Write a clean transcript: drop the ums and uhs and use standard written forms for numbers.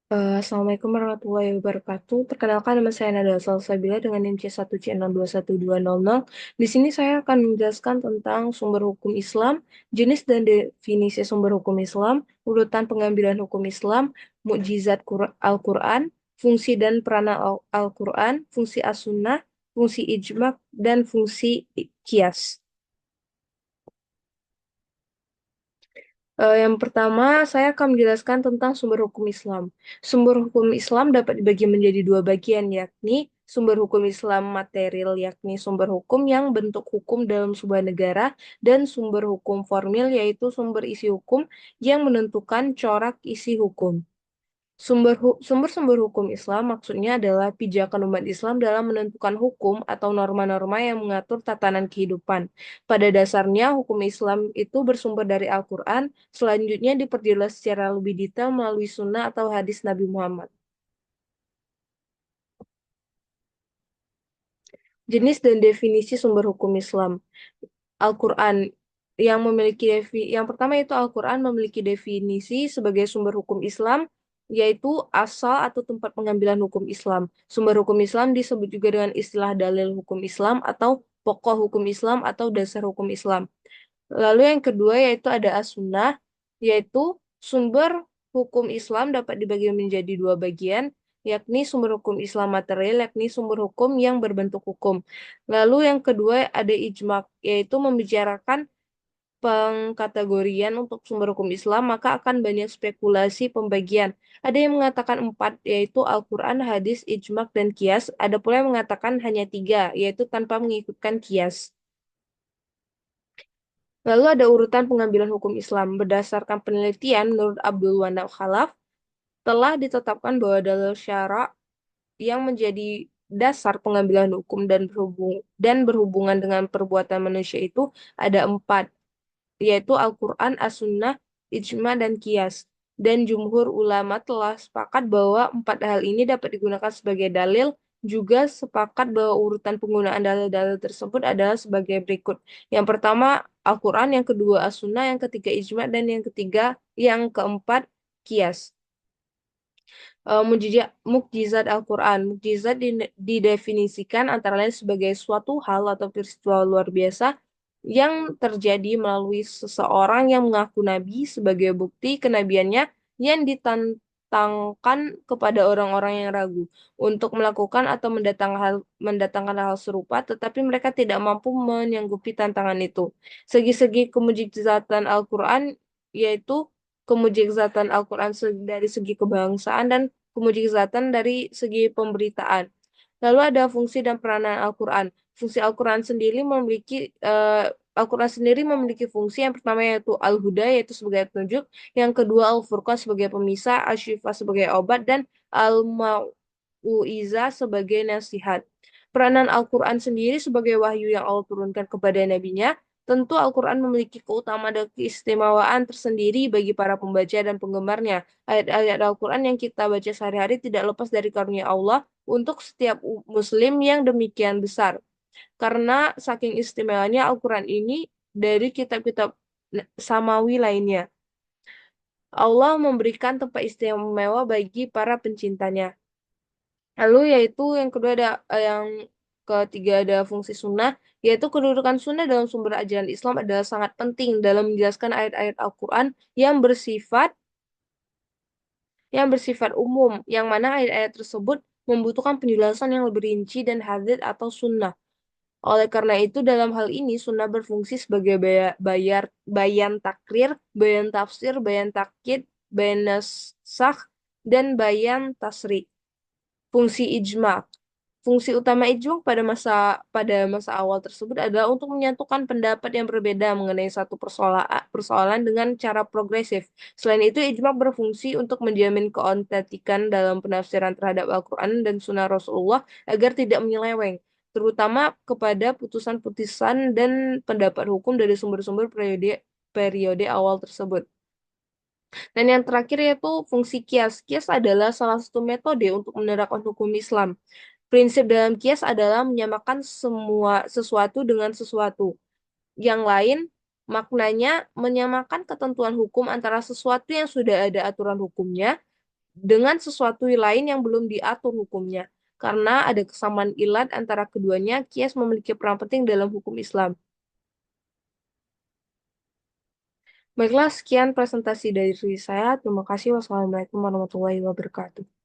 Assalamualaikum warahmatullahi wabarakatuh. Perkenalkan nama saya Nada Salsabila dengan NIM C1C621210. Di sini saya akan menjelaskan tentang sumber hukum Islam, jenis dan definisi sumber hukum Islam, urutan pengambilan hukum Islam, mukjizat Al-Quran, fungsi dan peranan Al-Quran, fungsi as-sunnah, fungsi ijma, dan fungsi kias. Yang pertama, saya akan menjelaskan tentang sumber hukum Islam. Sumber hukum Islam dapat dibagi menjadi dua bagian, yakni sumber hukum Islam material, yakni sumber hukum yang bentuk hukum dalam sebuah negara, dan sumber hukum formil, yaitu sumber isi hukum yang menentukan corak isi hukum. Sumber-sumber hukum Islam maksudnya adalah pijakan umat Islam dalam menentukan hukum atau norma-norma yang mengatur tatanan kehidupan. Pada dasarnya, hukum Islam itu bersumber dari Al-Quran, selanjutnya diperjelas secara lebih detail melalui sunnah atau hadis Nabi Muhammad. Jenis dan definisi sumber hukum Islam. Al-Quran yang pertama itu Al-Quran memiliki definisi sebagai sumber hukum Islam, yaitu asal atau tempat pengambilan hukum Islam. Sumber hukum Islam disebut juga dengan istilah dalil hukum Islam atau pokok hukum Islam atau dasar hukum Islam. Lalu yang kedua yaitu ada as-sunnah, yaitu sumber hukum Islam dapat dibagi menjadi dua bagian, yakni sumber hukum Islam material, yakni sumber hukum yang berbentuk hukum. Lalu yang kedua ada ijma, yaitu membicarakan pengkategorian untuk sumber hukum Islam, maka akan banyak spekulasi pembagian. Ada yang mengatakan empat, yaitu Al-Quran, hadis, ijma, dan kias. Ada pula yang mengatakan hanya tiga, yaitu tanpa mengikutkan kias. Lalu ada urutan pengambilan hukum Islam. Berdasarkan penelitian menurut Abdul Wahab Khalaf, telah ditetapkan bahwa dalil syara yang menjadi dasar pengambilan hukum dan berhubungan dengan perbuatan manusia itu ada empat, yaitu Al-Quran, As-Sunnah, Ijma, dan Qiyas. Dan jumhur ulama telah sepakat bahwa empat hal ini dapat digunakan sebagai dalil, juga sepakat bahwa urutan penggunaan dalil-dalil tersebut adalah sebagai berikut. Yang pertama, Al-Quran, yang kedua, As-Sunnah, yang ketiga, Ijma, dan yang keempat, Qiyas. Mukjizat Al-Quran. Mukjizat didefinisikan antara lain sebagai suatu hal atau peristiwa luar biasa yang terjadi melalui seseorang yang mengaku nabi sebagai bukti kenabiannya yang ditantangkan kepada orang-orang yang ragu untuk melakukan atau mendatangkan hal serupa, tetapi mereka tidak mampu menyanggupi tantangan itu. Segi-segi kemujizatan Al-Quran yaitu kemujizatan Al-Quran dari segi kebangsaan dan kemujizatan dari segi pemberitaan. Lalu ada fungsi dan peranan Al-Quran. Fungsi Al-Quran sendiri Al-Quran sendiri memiliki fungsi yang pertama yaitu Al-Huda, yaitu sebagai petunjuk, yang kedua Al-Furqan sebagai pemisah, Asy-Syifa sebagai obat, dan Al-Mau'izah sebagai nasihat. Peranan Al-Quran sendiri sebagai wahyu yang Allah turunkan kepada nabinya. Tentu Al-Quran memiliki keutamaan dan keistimewaan tersendiri bagi para pembaca dan penggemarnya. Ayat-ayat Al-Quran yang kita baca sehari-hari tidak lepas dari karunia Allah untuk setiap muslim yang demikian besar. Karena saking istimewanya Al-Quran ini dari kitab-kitab samawi lainnya. Allah memberikan tempat istimewa bagi para pencintanya. Lalu yaitu yang kedua yang ketiga ada fungsi sunnah, yaitu kedudukan sunnah dalam sumber ajaran Islam adalah sangat penting dalam menjelaskan ayat-ayat Al-Quran yang bersifat umum, yang mana ayat-ayat tersebut membutuhkan penjelasan yang lebih rinci dan hadits atau sunnah. Oleh karena itu, dalam hal ini sunnah berfungsi sebagai bayan takrir, bayan tafsir, bayan takkid, bayan nasakh, dan bayan tasri. Fungsi ijma. Fungsi utama ijma pada masa awal tersebut adalah untuk menyatukan pendapat yang berbeda mengenai satu persoalan dengan cara progresif. Selain itu, ijma berfungsi untuk menjamin keotentikan dalam penafsiran terhadap Al-Quran dan Sunnah Rasulullah agar tidak menyeleweng, terutama kepada putusan-putusan dan pendapat hukum dari sumber-sumber periode awal tersebut. Dan yang terakhir yaitu fungsi kias. Kias adalah salah satu metode untuk menerapkan hukum Islam. Prinsip dalam kias adalah menyamakan semua sesuatu dengan sesuatu yang lain, maknanya menyamakan ketentuan hukum antara sesuatu yang sudah ada aturan hukumnya dengan sesuatu lain yang belum diatur hukumnya. Karena ada kesamaan ilat antara keduanya, kias memiliki peran penting dalam hukum Islam. Baiklah, sekian presentasi dari saya. Terima kasih. Wassalamualaikum warahmatullahi wabarakatuh.